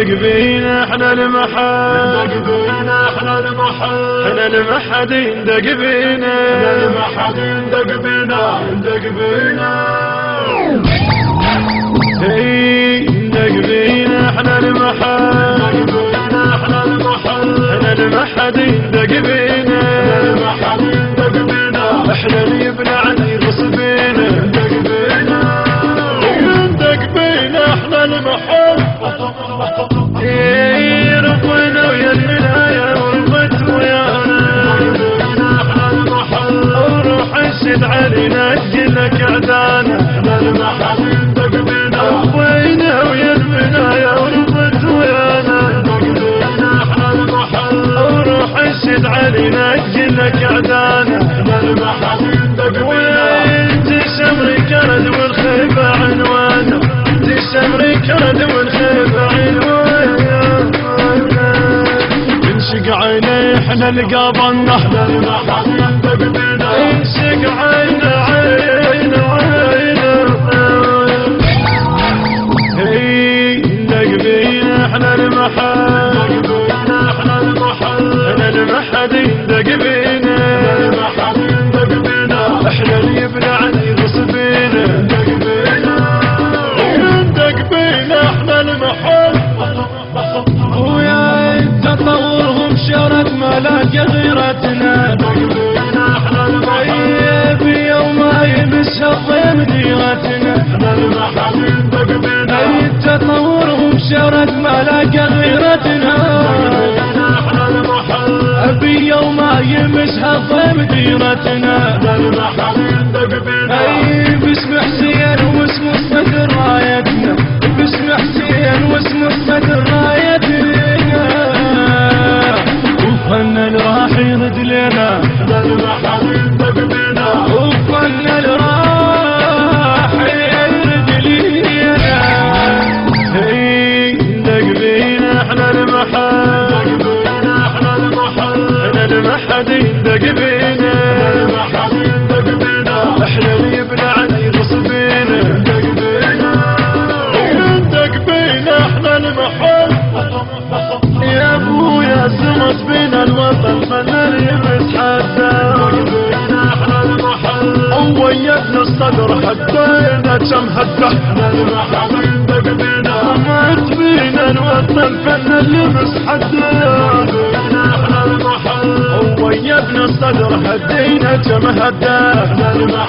ندق بينا احنا المحل، ندق بينا احنا المحل، احنا المحد ندق بينا، احنا المحد ندق بينا، ندق بينا ندق بينا احنا المحل، ندق بينا احنا المحل، احنا المحد ندق بينا، المحد ندق بينا، احنا اللي يبلعنا يرقص بينا، ندق بينا ندق بينا احنا المحل. ربنا ويا المنايا وربت ويانا، احنا المحل، وروح الشد علينا تجلك اعدانا، احنا المحل ندق بينا، ربنا ويا المنايا وربت ويانا، احنا المحل، وروح الشد علينا تجلك اعدانا، احنا المحل ندق بينا. تشمري كرد والخيبة عنوانا، تشمري كرد والخيبة عنوانا، انشق عيني احنا لقابلنا، احنا المحل ندق بينا، انشق عينا عينا عينا، ندق بينا احنا المحل، ندق بينا احنا المحل، احنا المحد ندق بينا، المحد ندق بينا، احنا اللي يبلعنا يرقص بينا، ندق بينا ندق بينا احنا المحل. ويا تطورهم شرت ملاك غيرتنا، ندق بينا احنا المحل، في يوم ما يمس الضيم ديرتنا، احنا المحل ندق بينا، تطورهم شرت ملاك غيرتنا، احنا المحل، في يوم ما يمسها الضيم ديرتنا، احنا المحل ندق بينا، باسم حسين واسم احمد رايتنا، باسم حسين واسم احمد رايتنا، وفن اللي راح يرد لنا، احنا المحل ندق بينا، وفن اللي راح يرد لنا، ندق بينا احنا المحل، ندق بينا احنا المحل، احنا المحد ندق بينا، المحد ندق بينا، احنا اللي يبلعنا يرقص بينا، ندق بينا ندق بينا احنا المحل. يا ابويا زمت بينا الوطن فنان يمس حدا، ندق بينا احنا المحل، ويدنا الصدر حدينا كم هده، احنا المحل ندق بينا، مات بينا الوطن فنان يمس حدا، ندق بينا احنا المحل، ويدنا الصدر هدينا كم هده، احنا المحل